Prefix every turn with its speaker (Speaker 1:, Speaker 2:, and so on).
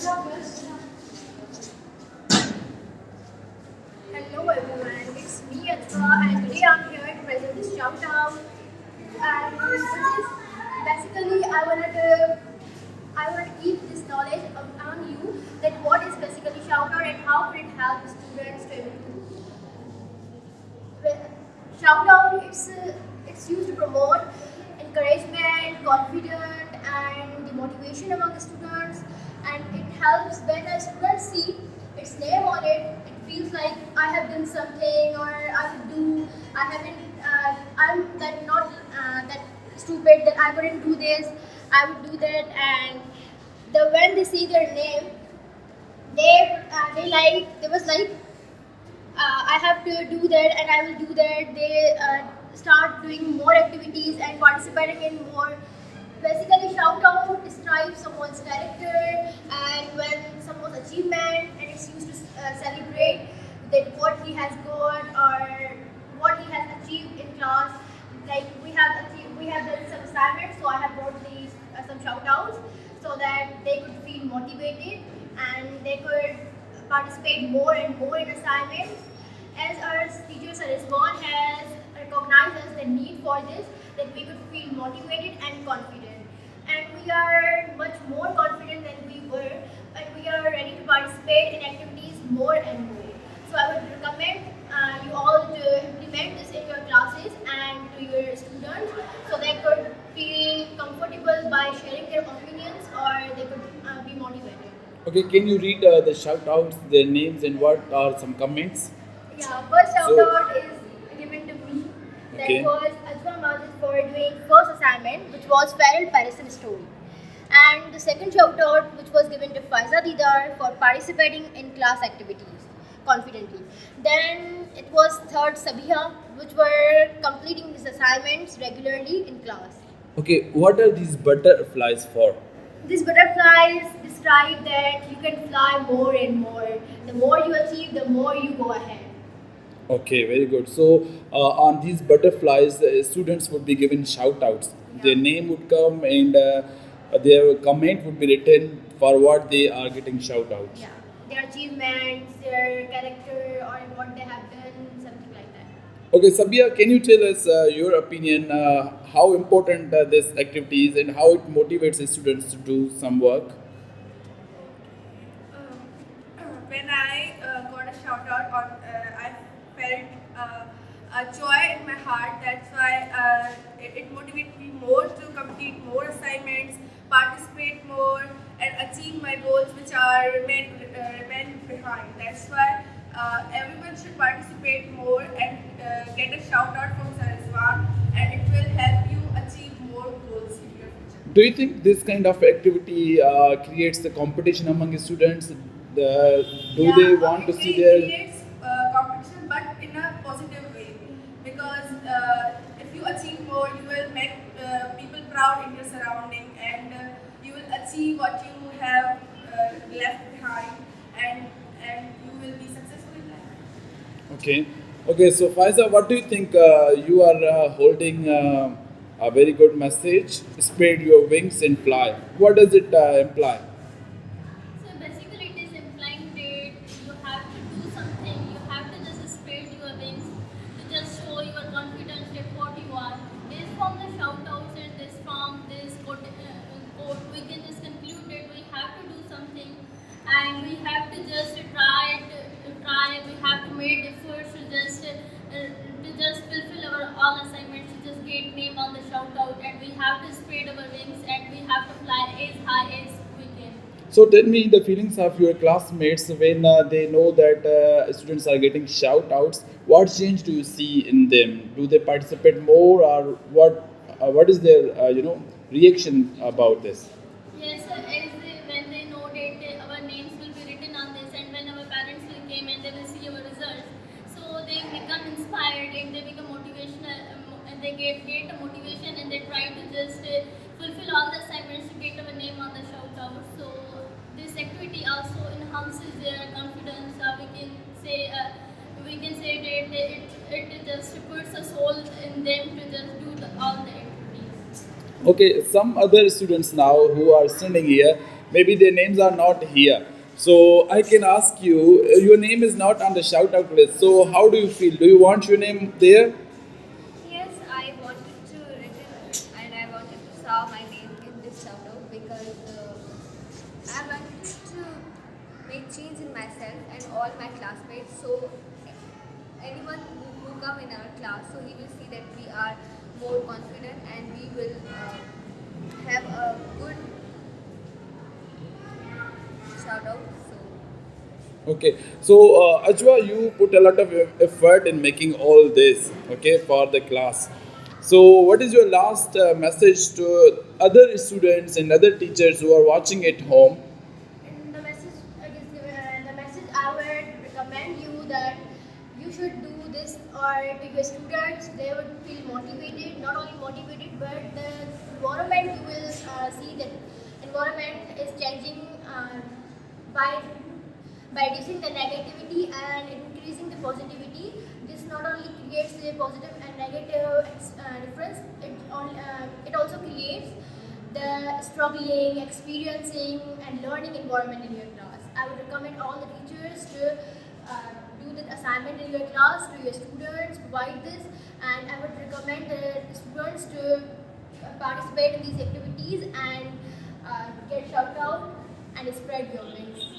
Speaker 1: Hello everyone, it's me Atva and today I'm here to present this shout out. And this is basically I wanna keep this knowledge among you that what is basically shout out and how could it help students to improve. Shout out it's used to promote encouragement, confidence and the motivation among the students, and it helps when a student see its name on it. It feels like I have done something or I would do. I haven't. I'm that not that stupid that I couldn't do this. I would do that, and when they see their name, they was like I have to do that and I will do that. They start doing more activities and participating in more. Basically, shout out describes someone's character and when someone's achievement, and it's used to celebrate that what he has got or what he has achieved in class. Like we have done some assignments, so I have brought these some shout outs so that they could feel motivated and they could participate more and more in assignments. As our teacher Sir Rizwan has recognized us the need for this, that we could feel motivated and confident. And we are much more confident than we were, and we are ready to participate in activities more and more. So I would recommend you all to implement this in your classes and to your students so they could feel comfortable by sharing their opinions or they could be motivated.
Speaker 2: Okay, can you read the shout outs, their names, and what are some comments?
Speaker 1: Yeah, first shout
Speaker 2: So,
Speaker 1: out is given to me. That
Speaker 2: okay.
Speaker 1: was Ajwa Majid for doing first assignment, which was Feral Parison story. And the second shout out, which was given to Faiza Didar for participating in class activities confidently. Then it was third Sabiha, which were completing these assignments regularly in class.
Speaker 2: Okay, what are these butterflies for?
Speaker 1: These butterflies describe that you can fly more and more. The more you achieve, the more you go ahead.
Speaker 2: Okay, very good. So, on these butterflies, students would be given shout outs. Their
Speaker 1: Yeah.
Speaker 2: name would come and their comment would be written for what they are getting shout outs.
Speaker 1: Yeah, their achievements, their character, or what they have done, something like that.
Speaker 2: Okay, Sabia, can you tell us your opinion how important this activity is and how it motivates the students to do some work?
Speaker 3: When I got a shout out on, I felt a joy in my heart. That's why it motivated me more to complete more assignments, participate more, and achieve my goals, which are remain behind. That's why everyone should participate more and get a shout out from Sariswan, and it will help you achieve more goals in your future.
Speaker 2: Do you think this kind of activity creates the competition among the students? Do
Speaker 3: Yeah,
Speaker 2: they want to see
Speaker 3: it
Speaker 2: their
Speaker 3: creates competition, but in a positive way. Because if you achieve more, you will make people proud in your surrounding, and you will achieve what you have left behind, and you will be successful in life.
Speaker 2: Okay. Okay, so Faiza, what do you think? You are holding a very good message. Spread your wings and fly. What does it imply?
Speaker 4: So basically, it is implying that you have to do something. You have to just spread your wings to just show your confidence that what you are. This from the shout outs and this from this quote, we can just conclude that we have to do something and we have to just try it. Try. We have to make efforts to just fulfill our all assignments. To just get name on the shout out, and we have to spread our wings and we have to fly as high as we can.
Speaker 2: So tell me the feelings of your classmates when they know that students are getting shout outs. What change do you see in them? Do they participate more, or what is their reaction about this?
Speaker 4: Yes, when they know that our names will be written on this, and when our parents will come and they will see our results, so they become inspired and they become motivational, and they get a motivation and they try to just fulfill all the assignments to get our name on the shout out. So this activity also enhances their confidence. We can say that it just puts a soul in them to just do all the activities.
Speaker 2: Okay, some other students now who are standing here, Maybe their names are not here. So I can ask you, your name is not on the shout out list. So how do you feel? Do you want your name there?
Speaker 5: Yes, I wanted to written and I wanted to saw my name in this shout out because I wanted to make change in myself and all my classmates. So anyone who come in our class, so he will see that we are more confident and we will have a good shout out. So
Speaker 2: Okay, so Ajwa, you put a lot of effort in making all this, okay, for the class. So, what is your last message to other students and other teachers who are watching at home?
Speaker 1: And the message I would recommend you that you should do this or to your students. They would feel motivated, not only motivated, but the environment you will see that environment is changing by reducing the negativity and increasing the positivity. This not only creates a positive and negative difference, it also creates the struggling, experiencing, and learning environment in your class. I would recommend all the teachers to do the assignment in your class to your students, provide this, and I would recommend the students to participate in these activities and get shout out and spread your wings.